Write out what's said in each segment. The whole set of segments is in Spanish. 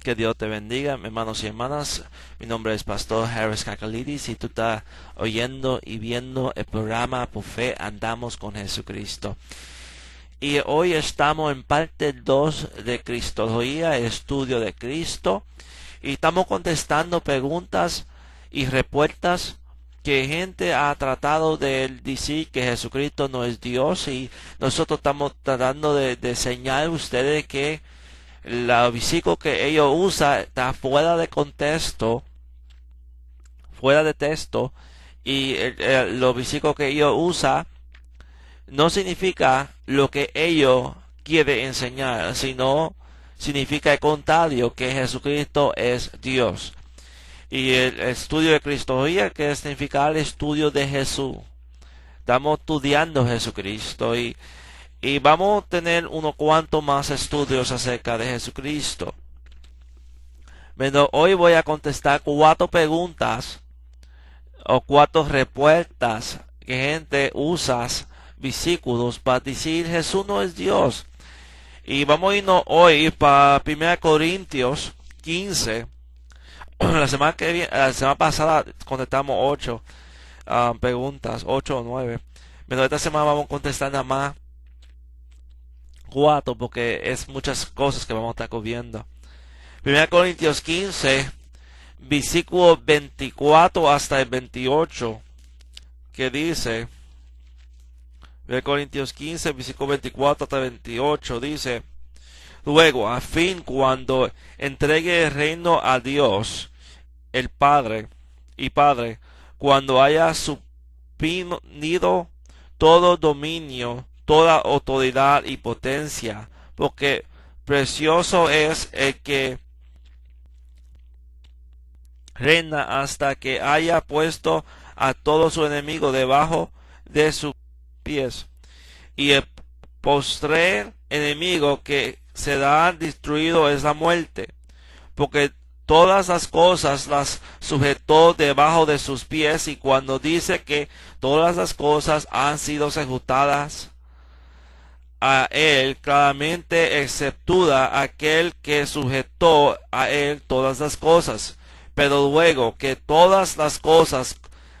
Que Dios te bendiga, hermanos y hermanas. Mi nombre es Pastor Harris Kakalidis y tú estás oyendo y viendo el programa Por Fe Andamos con Jesucristo. Y hoy estamos en parte 2 de Cristología, estudio de Cristo. Y estamos contestando preguntas y respuestas que gente ha tratado de decir que Jesucristo no es Dios. Y nosotros estamos tratando de enseñar a ustedes que la versículo que ellos usan está fuera de contexto, fuera de texto, y los versículos que ellos usan no significa lo que ellos quieren enseñar, sino significa el contrario, que Jesucristo es Dios. Y el estudio de Cristología, que significa el estudio de Jesús. Estamos estudiando Jesucristo y vamos a tener unos cuantos más estudios acerca de Jesucristo. Pero hoy voy a contestar 4 preguntas o 4 respuestas que gente usa versículos para decir Jesús no es Dios. Y vamos a irnos hoy para 1 Corintios 15. La semana pasada contestamos 8 preguntas, 8 o 9. Pero esta semana vamos a contestar nada más 4 porque es muchas cosas que vamos a estar cubriendo. 1 Corintios 15, versículo 24 hasta el 28, que dice, 1 Corintios 15, versículo 24 hasta el 28, dice: Luego, a fin, cuando entregue el reino a Dios, el Padre, cuando haya suprimido todo dominio, toda autoridad y potencia, porque precioso es el que reina hasta que haya puesto a todo su enemigo debajo de sus pies. Y el postrer enemigo que será destruido es la muerte, porque todas las cosas las sujetó debajo de sus pies. Y cuando dice que todas las cosas han sido sujetadas a él, claramente exceptúa aquel que sujetó a él todas las cosas. Pero luego que todas las cosas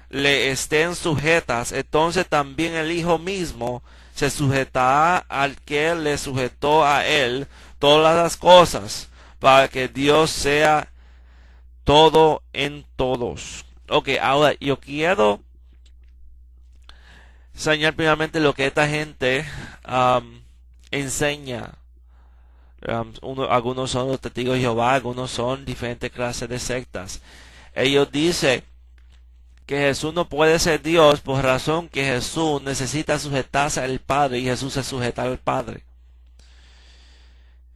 le estén sujetas, entonces también el Hijo mismo se sujetará al que le sujetó a él todas las cosas, para que Dios sea todo en todos. Ok, ahora yo quiero enseñar primeramente lo que esta gente enseña. Algunos son los testigos de Jehová, algunos son diferentes clases de sectas. Ellos dicen que Jesús no puede ser Dios por razón que Jesús necesita sujetarse al Padre y Jesús se sujeta al Padre.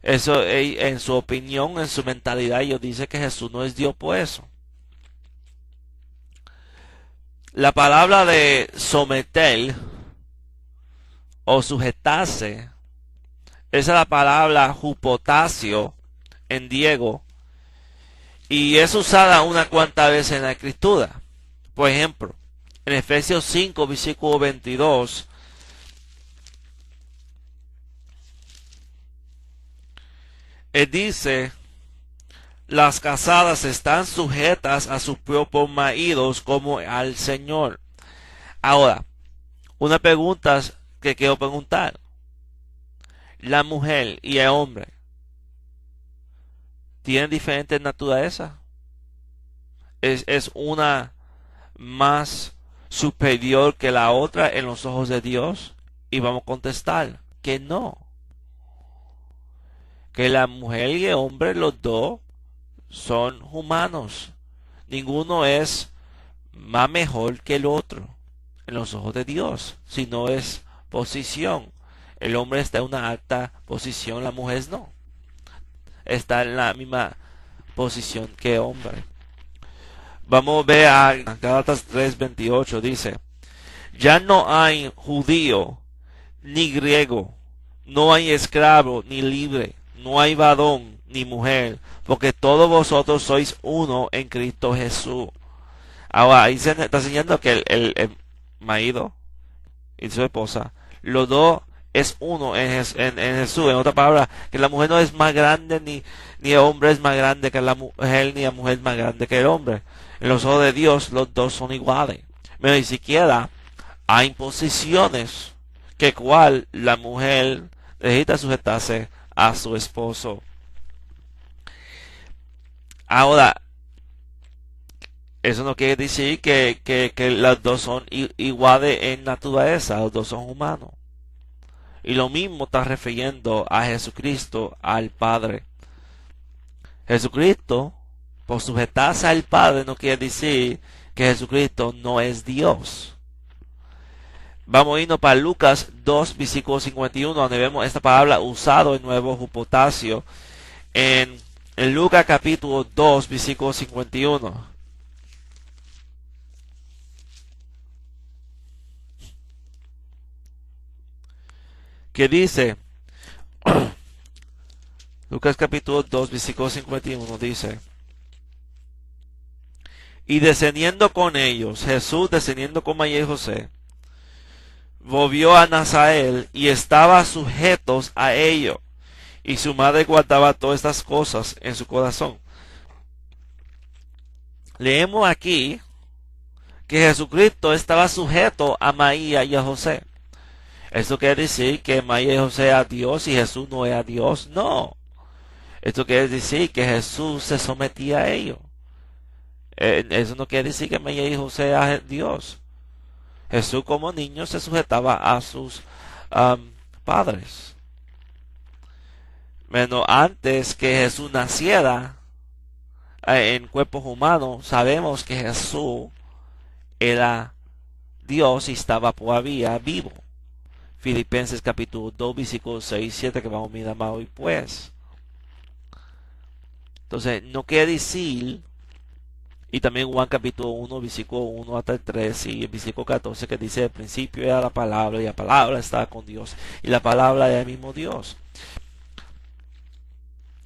Eso, en su opinión, en su mentalidad, ellos dicen que Jesús no es Dios por eso. La palabra de someter o sujetarse, esa es la palabra hupotasio en griego, y es usada una cuantas veces en la Escritura. Por ejemplo, en Efesios 5, versículo 22, él dice: las casadas están sujetas a sus propios maridos como al Señor. Ahora, una pregunta que quiero preguntar: ¿la mujer y el hombre tienen diferentes naturalezas? ¿Es una más superior que la otra en los ojos de Dios? Y vamos a contestar que no. Que la mujer y el hombre, los dos, son humanos. Ninguno es más mejor que el otro en los ojos de Dios, sino es posición. El hombre está en una alta posición, la mujer no. Está en la misma posición que el hombre. Vamos a ver a Gálatas 3:28, dice: ya no hay judío ni griego, no hay esclavo ni libre, no hay varón ni mujer, porque todos vosotros sois uno en Cristo Jesús. Ahora ahí se está enseñando que el marido y su esposa, los dos es uno en Jesús. En otra palabra, que la mujer no es más grande ni el hombre es más grande que la mujer, ni la mujer es más grande que el hombre. En los ojos de Dios los dos son iguales. Pero ni siquiera hay imposiciones que cual la mujer necesita sujetarse a su esposo. Ahora, eso no quiere decir que los dos son iguales en naturaleza, los dos son humanos. Y lo mismo está refiriendo a Jesucristo, al Padre. Jesucristo, por sujetarse al Padre, no quiere decir que Jesucristo no es Dios. Vamos a irnos para Lucas 2, versículo 51, donde vemos esta palabra usada en nuevo potasio. En Lucas capítulo 2, versículo 51. Que dice, Lucas capítulo 2, versículo 51 dice, y descendiendo con ellos, Jesús descendiendo con María y José, volvió a Nazaret y estaba sujetos a ello, y su madre guardaba todas estas cosas en su corazón. Leemos aquí que Jesucristo estaba sujeto a María y a José. ¿Eso quiere decir que María y José era Dios y Jesús no era Dios? No. Esto quiere decir que Jesús se sometía a ellos. Eso no quiere decir que María y José eran Dios. Jesús como niño se sujetaba a sus padres. Bueno, antes que Jesús naciera en cuerpos humanos, sabemos que Jesús era Dios y estaba todavía vivo. Filipenses capítulo 2, versículos 6 y 7 que vamos a mirar más hoy pues. Entonces, no quiere decir, y también Juan capítulo 1, versículo 1 hasta el 3 y el versículo 14 que dice, al principio era la palabra y la palabra estaba con Dios y la palabra era el mismo Dios.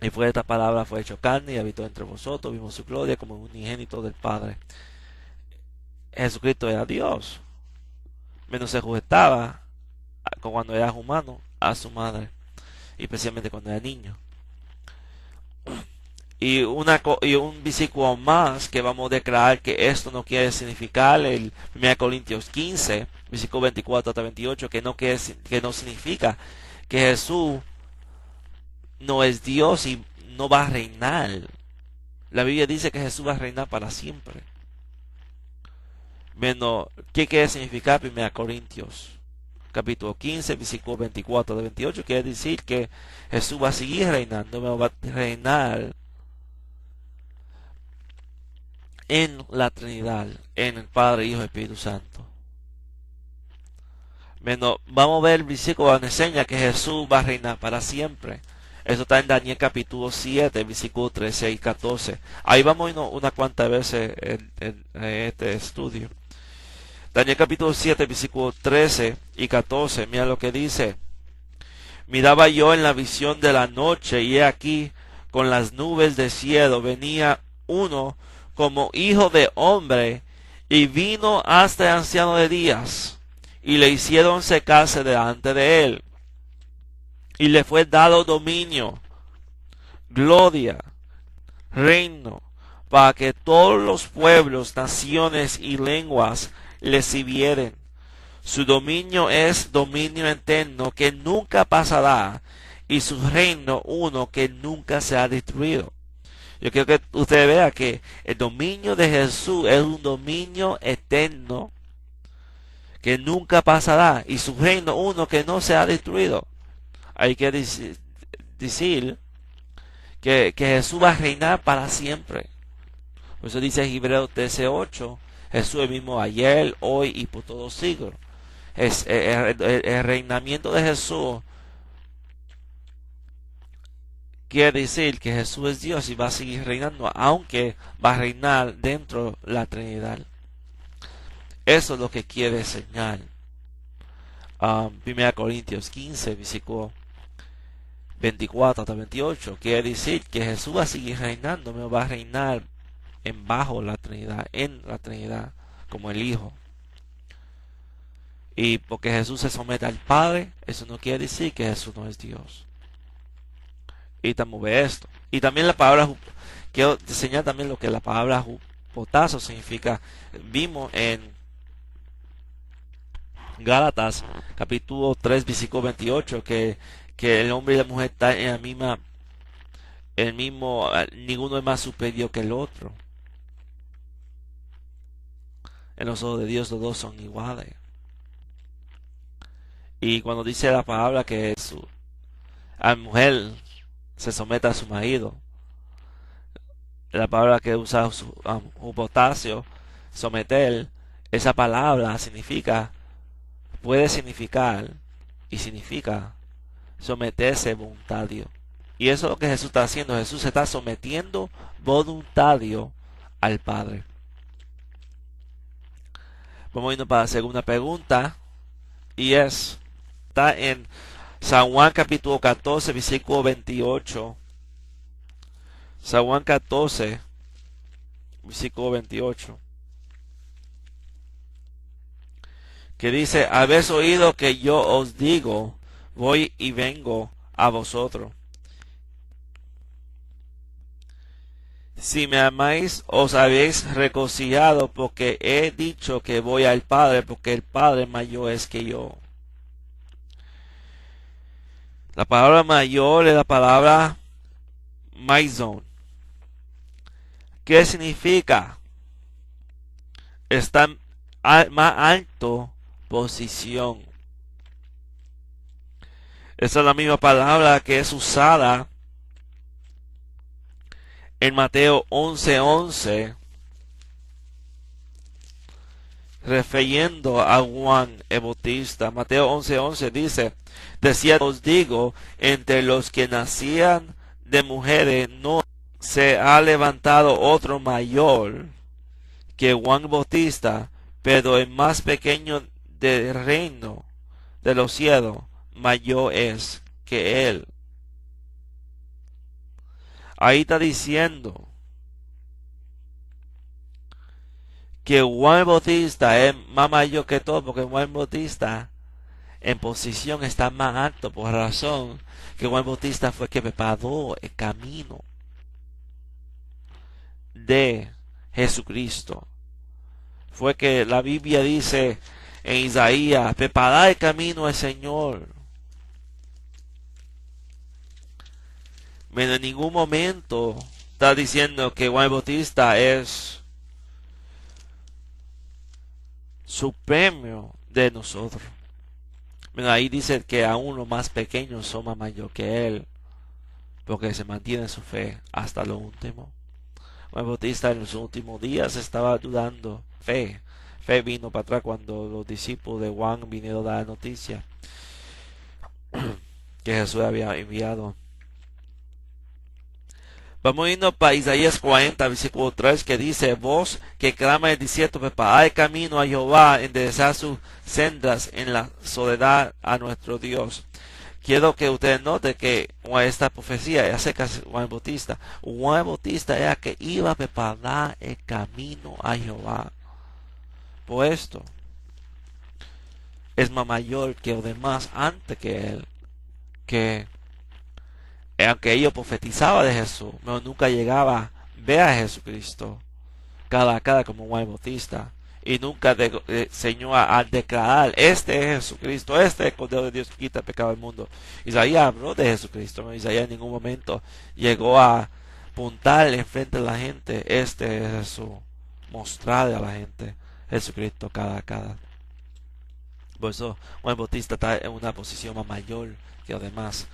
Y fue esta palabra fue hecho carne y habitó entre vosotros, vimos su gloria como un unigénito del Padre. Jesucristo era Dios, menos se sujetaba cuando era humano a su madre, y especialmente cuando era niño. Y un versículo más que vamos a declarar que esto no quiere significar el 1 Corintios 15, versículo 24 hasta 28, que no significa que Jesús no es Dios y no va a reinar. La Biblia dice que Jesús va a reinar para siempre. Bueno, ¿qué quiere significar 1 Corintios? Capítulo 15, versículo 24 de 28, quiere decir que Jesús va a seguir reinando, va a reinar en la Trinidad, en el Padre, Hijo y Espíritu Santo. Bueno, vamos a ver el versículo donde enseña que Jesús va a reinar para siempre. Eso está en Daniel capítulo 7, versículo 13 y 14. Ahí vamos a ir unas cuantas veces en este estudio. Daniel capítulo 7, versículo 13 y 14. Mira lo que dice. Miraba yo en la visión de la noche, y he aquí, con las nubes del cielo, venía uno como hijo de hombre, y vino hasta el anciano de días, y le hicieron secarse delante de él. Y le fue dado dominio, gloria, reino, para que todos los pueblos, naciones y lenguas le sirvieren. Su dominio es dominio eterno que nunca pasará, y su reino uno que nunca será destruido. Yo quiero que usted vea que el dominio de Jesús es un dominio eterno que nunca pasará, y su reino uno que no será destruido. Hay que decir que Jesús va a reinar para siempre. Por eso dice Hebreos 13:8, Jesús es mismo ayer, hoy y por todos los siglos. El reinamiento de Jesús quiere decir que Jesús es Dios y va a seguir reinando, aunque va a reinar dentro de la Trinidad. Eso es lo que quiere enseñar 1 Corintios 15, versículo 24 hasta 28. Quiere decir que Jesús va a seguir reinando, no va a reinar en la Trinidad, como el Hijo. Y porque Jesús se somete al Padre, eso no quiere decir que Jesús no es Dios. Y también ve esto. Y también la palabra, quiero enseñar también lo que la palabra potazo significa. Vimos en Gálatas capítulo 3 versículo 28 que el hombre y la mujer están en la misma, ninguno es más superior que el otro. En los ojos de Dios los dos son iguales. Y cuando dice la palabra que a la mujer se someta a su marido, la palabra que usa potasio, someter, esa palabra puede significar y significa someterse voluntario. Y eso es lo que Jesús está haciendo. Jesús se está sometiendo voluntario al Padre. Vamos a irnos para la segunda pregunta. Y está en San Juan capítulo 14, versículo 28. San Juan 14, versículo 28. Que dice, habéis oído que yo os digo, voy y vengo a vosotros. Si me amáis, os habéis regocijado porque he dicho que voy al Padre, porque el Padre mayor es que yo. La palabra mayor es la palabra maizon. ¿Qué significa? Está más alto posición. Esa es la misma palabra que es usada en Mateo 11:11, refiriendo a Juan el Bautista. Mateo 11:11 dice, de cierto os digo, entre los que nacían de mujeres no se ha levantado otro mayor que Juan Bautista, pero el más pequeño del reino de los cielos mayor es que él. Ahí está diciendo que Juan Bautista es más mayor que todo, porque Juan Bautista en posición está más alto, por razón que Juan Bautista fue que preparó el camino de Jesucristo. Fue que la Biblia dice en Isaías, preparad el camino al Señor. Pero en ningún momento está diciendo que Juan Bautista es supremo de nosotros. Pero ahí dice que aún los más pequeños son más mayores que él, porque se mantiene su fe hasta lo último. Juan Bautista en los últimos días estaba dudando. Fe vino para atrás cuando los discípulos de Juan vinieron a dar noticia que Jesús había enviado. Vamos a irnos para Isaías 40, versículo 3, que dice, vos que clama el desierto, preparad el camino a Jehová, enderezad sus sendas en la soledad a nuestro Dios. Quiero que ustedes noten que esta profecía acerca de Juan Bautista. Juan Bautista era que iba a preparar el camino a Jehová. Por esto, es más mayor que los demás antes que él, que aunque ellos profetizaban de Jesús, pero nunca llegaba a ver a Jesucristo cara a cara como Juan Bautista. Y nunca enseñó a declarar, este es Jesucristo, este es el Cordero de Dios que quita el pecado del mundo. Isaías habló de Jesucristo, pero Isaías en ningún momento llegó a apuntar enfrente de la gente, este es Jesús, mostrarle a la gente Jesucristo cara a cara. Por eso Juan Bautista está en una posición más mayor que los demás.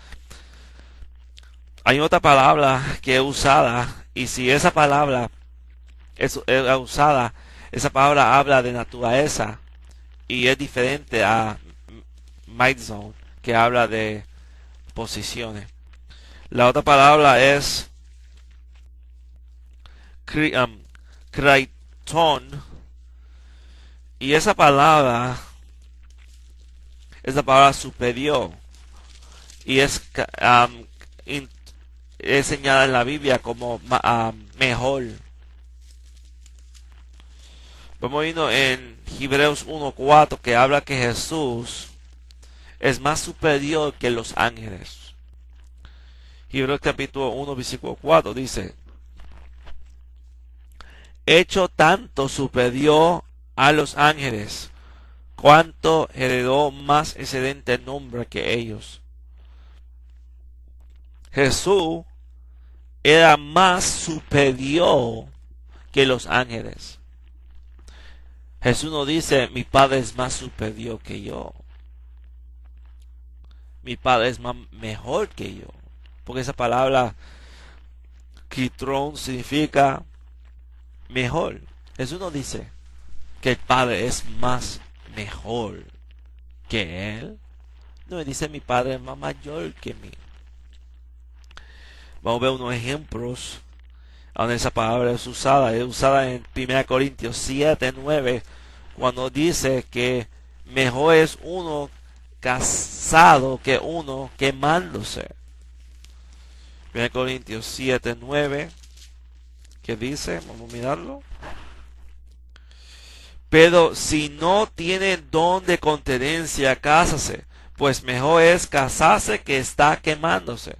Hay otra palabra que es usada, y si esa palabra es usada, esa palabra habla de naturaleza y es diferente a Maidzone, que habla de posiciones. La otra palabra es Kraiton, y esa palabra es la palabra superior y es señalada en la Biblia como mejor. Vamos a irnos en Hebreos 1:4, que habla que Jesús es más superior que los ángeles. Hebreos capítulo 1, versículo 4 dice: hecho tanto superior a los ángeles, cuanto heredó más excelente nombre que ellos. Jesús era más superior que los ángeles. Jesús no dice, mi Padre es más superior que yo. Mi Padre es mejor que yo. Porque esa palabra Kitron significa mejor. Jesús no dice que el Padre es más mejor que Él. No, dice mi Padre es más mayor que mí. Vamos a ver unos ejemplos donde esa palabra es usada. Es usada en 1 Corintios 7:9, cuando dice que mejor es uno casado que uno quemándose. 1 Corintios 7:9, que dice, vamos a mirarlo. Pero si no tiene don de continencia, cásase, pues mejor es casarse que estar quemándose.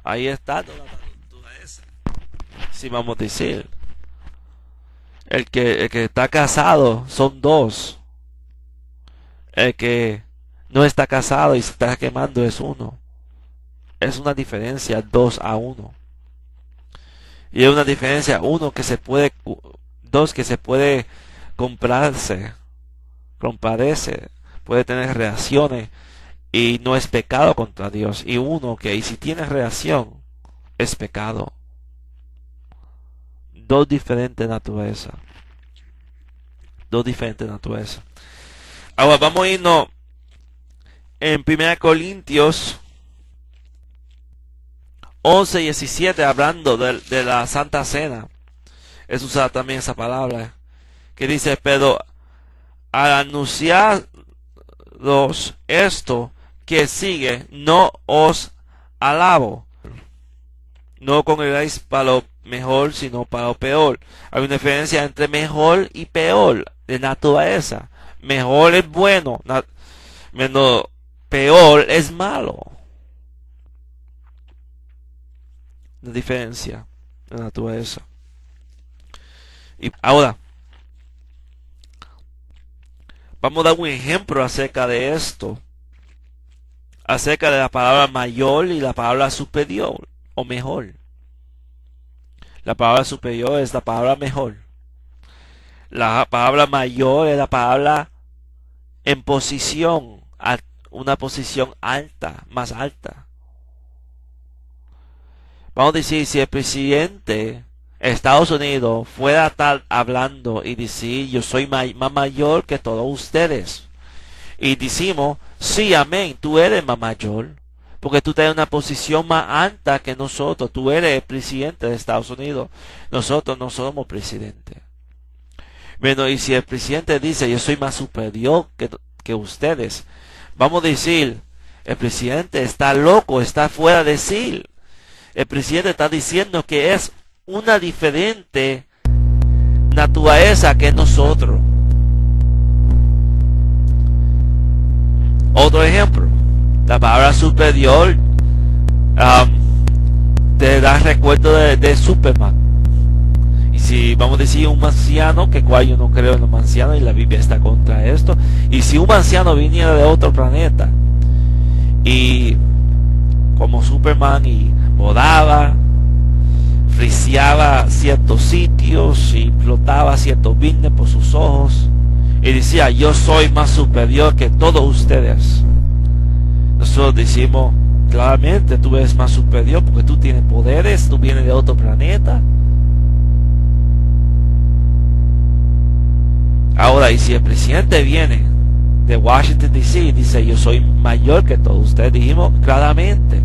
Ahí está toda la naturaleza. Si vamos a decir, el que está casado son dos. El que no está casado y se está quemando es uno. Es una diferencia 2-1. Y es una diferencia 1 que se puede, 2 que se puede compararse, puede tener reacciones y no es pecado contra Dios. Y 1 que si tiene reacción es pecado. Dos diferentes naturalezas. Ahora vamos a irnos en 1 Corintios 11:17, hablando de la Santa Cena. Es usada también esa palabra, que dice, pero al anunciaros esto que sigue, no os alabo. No congregáis para lo mejor, sino para lo peor. Hay una diferencia entre mejor y peor de naturaleza. Mejor es bueno, menos peor es malo. La diferencia de naturaleza. Y ahora vamos a dar un ejemplo acerca de esto, acerca de la palabra mayor y la palabra superior o mejor. La palabra superior es la palabra mejor. La palabra mayor es la palabra en posición, una posición alta, más alta. Vamos a decir, si el presidente de Estados Unidos fuera a estar hablando y decir, yo soy más mayor que todos ustedes. Y decimos, sí, amén, tú eres más mayor. Porque tú tienes una posición más alta que nosotros. Tú eres el presidente de Estados Unidos. Nosotros no somos presidentes. Bueno, y si el presidente dice, yo soy más superior que ustedes, vamos a decir, el presidente está loco, está fuera de sí. El presidente está diciendo que es una diferente naturaleza que nosotros. Otro ejemplo, la palabra superior te da recuerdo de Superman. Y si vamos a decir un anciano, que cual yo no creo en los ancianos y la Biblia está contra esto, y si un anciano viniera de otro planeta y como Superman y volaba, friseaba ciertos sitios y explotaba ciertos business por sus ojos y decía, yo soy más superior que todos ustedes, nosotros decimos, claramente tú eres más superior porque tú tienes poderes, tú vienes de otro planeta. Ahora, y si el presidente viene de Washington DC y dice, yo soy mayor que todos ustedes, dijimos claramente.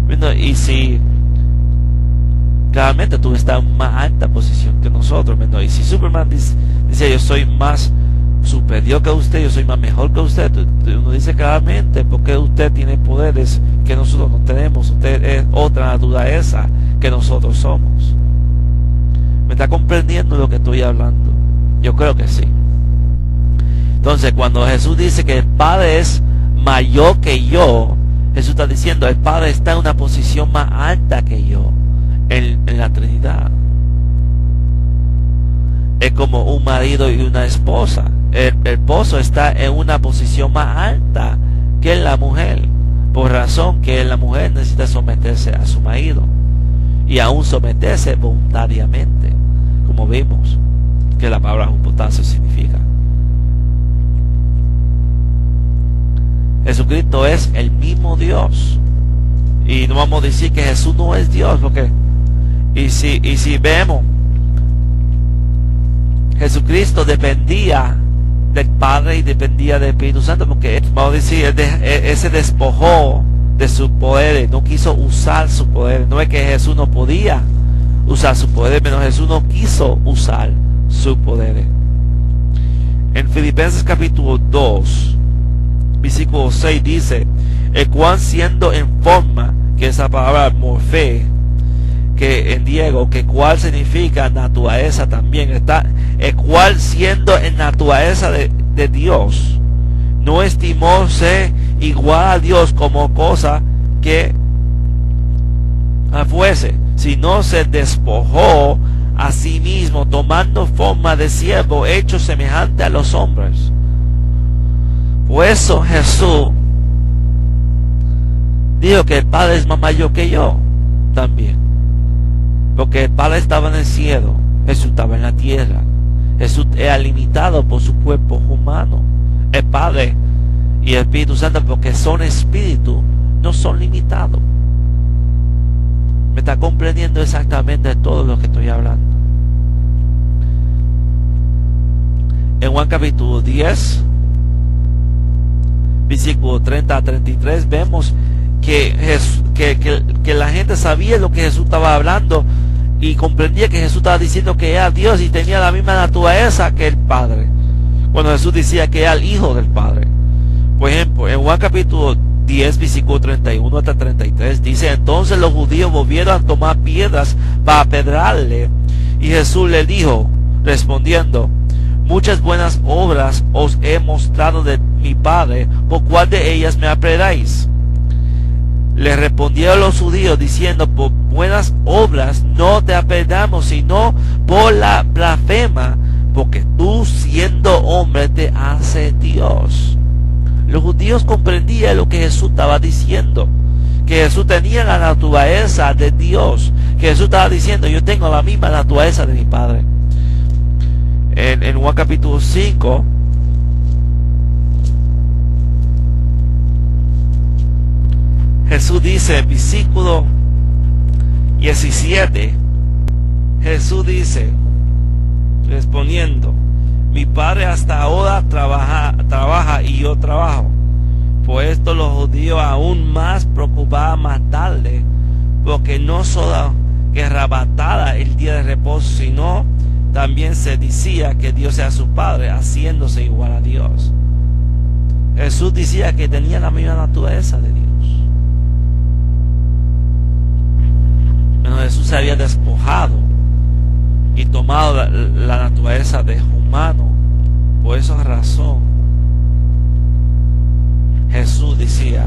Bueno, y si claramente tú estás en más alta posición que nosotros, bueno, y si Superman dice, yo soy más superior que usted, yo soy más mejor que usted, uno dice claramente, porque usted tiene poderes que nosotros no tenemos, usted es otra naturaleza que nosotros somos. ¿Me está comprendiendo lo que estoy hablando? Yo creo que sí. Entonces, cuando Jesús dice que el Padre es mayor que yo, Jesús está diciendo, el Padre está en una posición más alta que yo en la Trinidad. Es como un marido y una esposa. El esposo está en una posición más alta que la mujer, por razón que la mujer necesita someterse a su marido, y aún someterse voluntariamente, como vimos que la palabra hypostasis significa. Jesucristo es el mismo Dios, y no vamos a decir que Jesús no es Dios, porque y si vemos, Jesucristo dependía del Padre y dependía del Espíritu Santo, porque vamos a decir, él se despojó de sus poderes, no quiso usar su poder. No es que Jesús no podía usar su poder, pero Jesús no quiso usar sus poderes. En Filipenses capítulo 2, versículo 6 dice, el cual siendo en forma, que esa palabra morfé, que en griego, que cual significa naturaleza también, está el cual siendo en naturaleza de Dios, no estimóse igual a Dios como cosa que fuese, sino se despojó a sí mismo, tomando forma de siervo, hecho semejante a los hombres. Por eso Jesús dijo que el Padre es más mayor que yo también, porque el Padre estaba en el cielo, Jesús estaba en la tierra. Jesús era limitado por su cuerpo humano. El Padre y el Espíritu Santo, porque son espíritus, no son limitados. ¿Me está comprendiendo exactamente todo lo que estoy hablando? En Juan capítulo 10, versículo 30 a 33, vemos que la gente sabía lo que Jesús estaba hablando y comprendía que Jesús estaba diciendo que era Dios y tenía la misma naturaleza que el Padre, cuando Jesús decía que era el Hijo del Padre. Por ejemplo, en Juan capítulo 10, versículo 31 hasta 33, dice, entonces los judíos volvieron a tomar piedras para apedrearle, y Jesús le dijo, respondiendo, muchas buenas obras os he mostrado de mi Padre, ¿por cuál de ellas me apedreáis? Le respondieron los judíos diciendo, por buenas obras no te apedreamos, sino por la blasfema, porque tú siendo hombre te haces Dios. Los judíos comprendían lo que Jesús estaba diciendo, que Jesús tenía la naturaleza de Dios, que Jesús estaba diciendo, yo tengo la misma naturaleza de mi Padre. En Juan capítulo 5, Jesús dice, en versículo 17, Jesús dice, respondiendo, mi Padre hasta ahora trabaja y yo trabajo. Por esto los judíos aún más preocupaban matarle, porque no solo que arrebatara el día de reposo, sino también se decía que Dios era su Padre, haciéndose igual a Dios. Jesús decía que tenía la misma naturaleza de Dios. Pero Jesús se había despojado y tomado la naturaleza de humano. Por esa razón Jesús decía,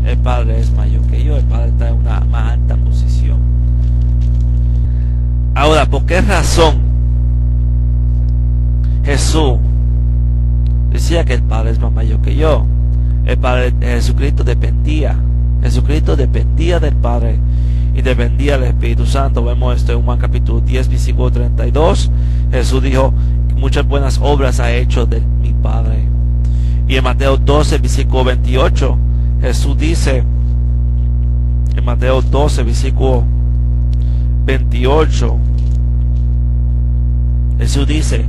el Padre es mayor que yo, el Padre está en una más alta posición. Ahora, ¿por qué razón Jesús decía que el Padre es más mayor que yo? El Padre, Jesucristo dependía del Padre y dependía del Espíritu Santo. Vemos esto en Juan capítulo 10, versículo 32. Jesús dijo, muchas buenas obras ha hecho de mi Padre. Y en Mateo 12, versículo 28, Jesús dice, en Mateo 12, versículo 28, Jesús dice,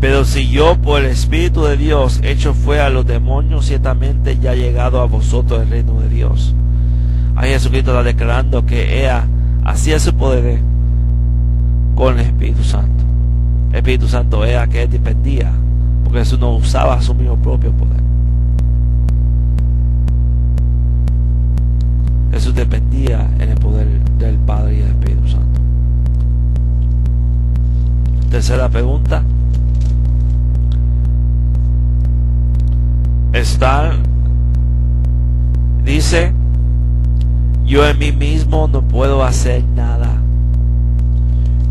pero si yo por el Espíritu de Dios echo fuera a los demonios, ciertamente ya ha llegado a vosotros el reino de Dios. Ahí Jesucristo está declarando que ella hacía su poder con el Espíritu Santo. El Espíritu Santo era que él dependía, porque Jesús no usaba su mismo propio poder. Jesús dependía en el poder del Padre y del Espíritu Santo. Tercera pregunta. Dice, yo en mí mismo no puedo hacer nada.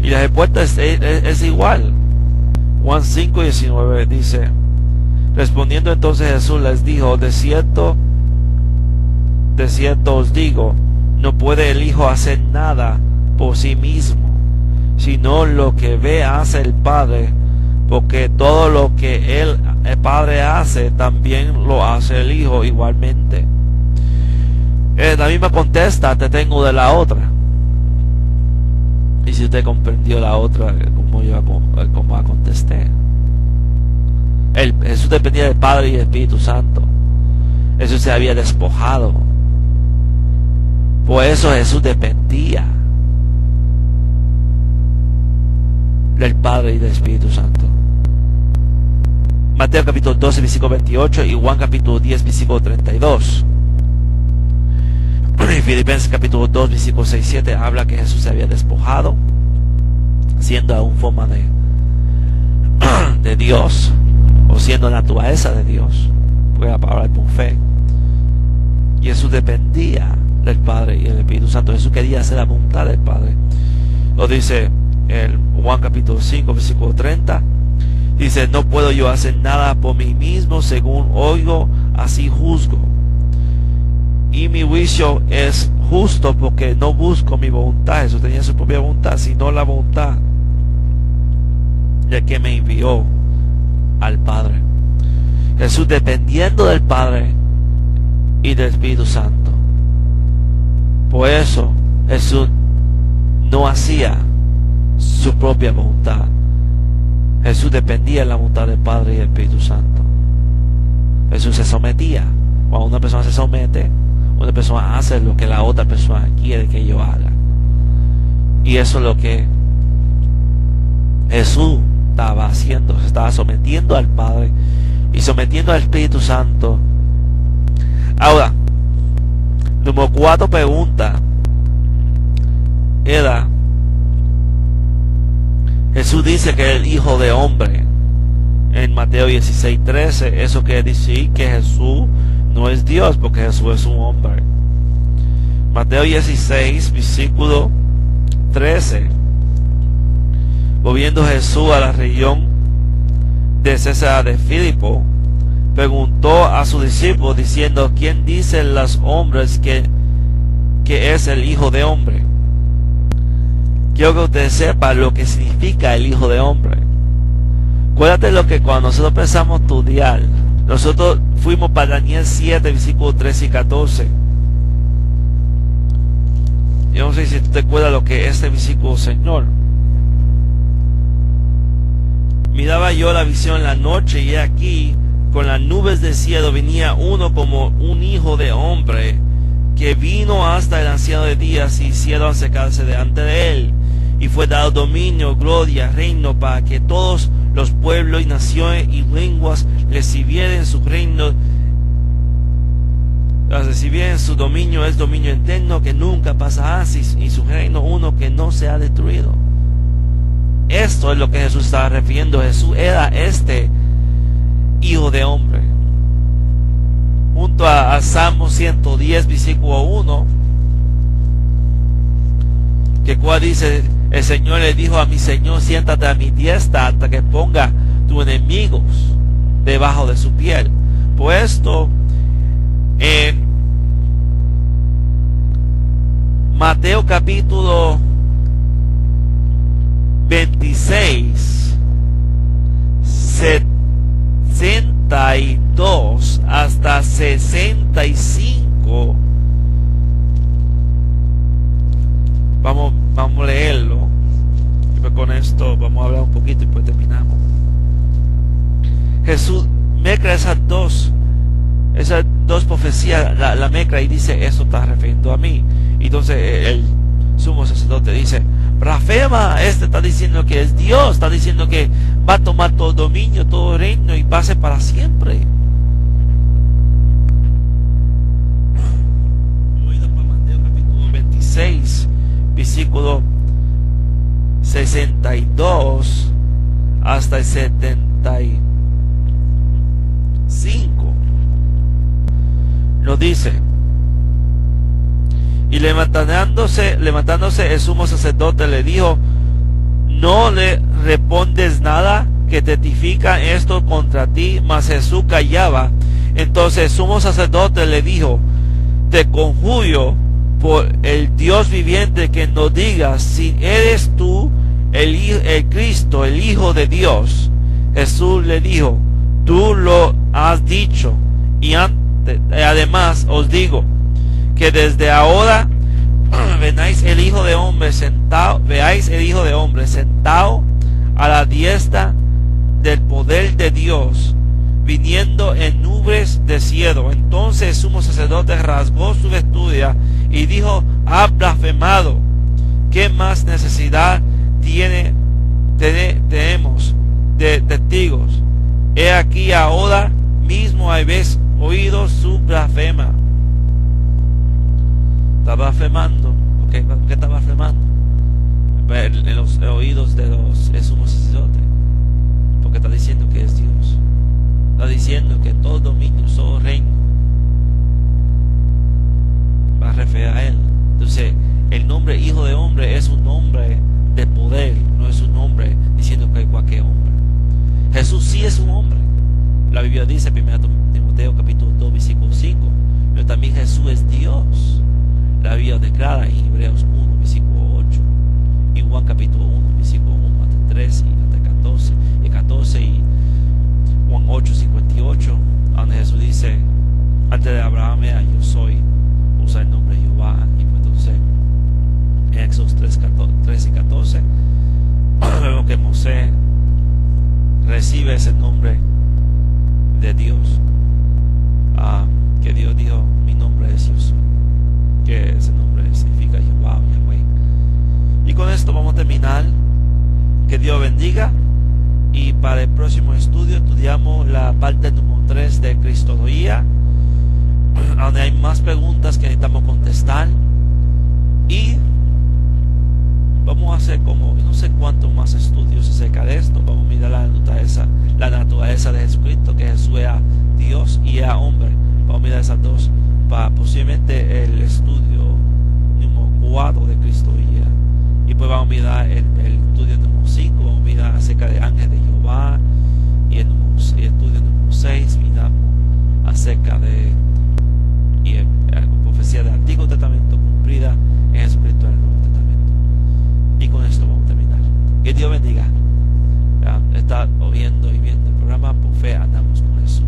Y la respuesta es igual. Juan 5:19 dice, respondiendo entonces Jesús les dijo, de cierto os digo, no puede el Hijo hacer nada por sí mismo, sino lo que ve hace el Padre, porque todo lo que el Padre hace, también lo hace el Hijo igualmente. La misma contesta te tengo de la otra. Y si usted comprendió la otra, como contesté. Jesús dependía del Padre y del Espíritu Santo. Jesús se había despojado. Por eso Jesús dependía del Padre y del Espíritu Santo. Mateo capítulo 12, versículo 28 y Juan capítulo 10, versículo 32. Filipenses capítulo 2, versículo 6 y 7 habla que Jesús se había despojado, siendo aún forma de Dios, o siendo naturaleza de Dios, porque la palabra es por fe. Y Jesús dependía del Padre y del Espíritu Santo. Jesús quería hacer la voluntad del Padre. Lo dice el Juan capítulo 5, versículo 30. Dice, no puedo yo hacer nada por mí mismo, según oigo, así juzgo. Y mi juicio es justo porque no busco mi voluntad. Jesús tenía su propia voluntad, sino la voluntad del que me envió al Padre. Jesús dependiendo del Padre y del Espíritu Santo. Por eso Jesús no hacía su propia voluntad. Jesús dependía de la voluntad del Padre y del Espíritu Santo. Jesús se sometía. Cuando una persona se somete, una persona hace lo que la otra persona quiere que yo haga. Y eso es lo que Jesús estaba haciendo. Se estaba sometiendo al Padre y sometiendo al Espíritu Santo. Ahora, número 4 pregunta era, Jesús dice que es el Hijo de Hombre en Mateo 16:13. Eso quiere decir que Jesús no es Dios, porque Jesús es un hombre. Mateo 16, versículo 13. Volviendo Jesús a la región de César de Filipo, preguntó a sus discípulos diciendo, ¿quién dicen los hombres que es el Hijo de Hombre? Quiero que usted sepa lo que significa el Hijo de Hombre. Acuérdate lo que cuando nosotros pensamos estudiar, nosotros fuimos para Daniel 7, versículos 13 y 14. Yo no sé si tú te acuerdas lo que es este versículo, Señor. Miraba yo la visión en la noche y aquí, con las nubes del cielo, venía uno como un hijo de hombre, que vino hasta el anciano de días y hicieron acercarse delante de él. Y fue dado dominio, gloria, reino, para que todos los pueblos y naciones y lenguas recibieren su reino. Recibieren su dominio, es dominio eterno que nunca pasará, y su reino uno que no se ha destruido. Esto es lo que Jesús estaba refiriendo. Jesús era este Hijo de Hombre. Junto a Salmo 110, versículo 1, que cual dice, el Señor le dijo a mi Señor, siéntate a mi diestra hasta que ponga tus enemigos debajo de su piel. Por esto, en Mateo capítulo 26, 62 hasta 65, vamos a leerlo, y pues con esto vamos a hablar un poquito y pues terminamos. Jesús mezcla esas dos profecías, la mezcla y dice, eso está refiriendo a mí. Y entonces el sumo sacerdote dice, blasfema, está diciendo que es Dios, está diciendo que va a tomar todo dominio, todo reino y va a ser para siempre. Oído para Mateo capítulo 26, versículo 62 hasta el 75. Lo dice: y levantándose el sumo sacerdote le dijo: ¿no le respondes nada que testifica esto contra ti? Mas Jesús callaba. Entonces el sumo sacerdote le dijo: te conjuro por el Dios viviente que no digas si eres tú el Cristo, el Hijo de Dios. Jesús le dijo: tú lo has dicho, y además os digo que desde ahora veáis el Hijo de Hombre sentado a la diestra del poder de Dios, viniendo en nubes de cielo. Entonces el sumo sacerdote rasgó su vestidura y dijo: ha blasfemado. ¿Qué más necesidad tenemos de testigos? He aquí, ahora mismo habéis oído su blasfema. Está blasfemando. ¿Por qué está blasfemando? En los oídos de los sumos sacerdotes, porque está diciendo que es Dios. Está diciendo que todo dominio, todo reino va a referir a Él. Entonces, el nombre Hijo de Hombre es un nombre de poder, no es un nombre diciendo que hay cualquier hombre. Jesús sí es un hombre. La Biblia dice, 1 Timoteo capítulo 2, versículo 5, pero también Jesús es Dios. La Biblia declara en Hebreos 1, versículo 8, y Juan capítulo 1, versículo 1 hasta 3 y hasta 14 y Juan 8, 58, donde Jesús dice: antes de Abraham era yo soy, usa el nombre de Jehová. Y pues entonces en Éxodo 3 y 14 vemos que Moisés recibe ese nombre de Dios, que Dios dijo: mi nombre es Jesús, que ese nombre significa Jehová o Yahweh. Y con esto vamos a terminar. Que Dios bendiga, y para el próximo estudio estudiamos la parte número 3 de Cristología, donde hay más preguntas que necesitamos contestar, y vamos a hacer como no sé cuántos más estudios acerca de esto. Vamos a mirar la naturaleza de Jesucristo, que Jesús era Dios y era hombre. Vamos a mirar esas dos para posiblemente el estudio número 4 de Cristología. Y pues vamos a mirar el estudio número 5, vamos a mirar acerca de ángel de Jehová, y el estudio número 6 miramos acerca de la profecía del Antiguo Testamento cumplida en Jesucristo del Nuevo Testamento. Y con esto vamos a terminar. Que Dios bendiga. Está oyendo y viendo el programa Por Fe Andamos con Jesús.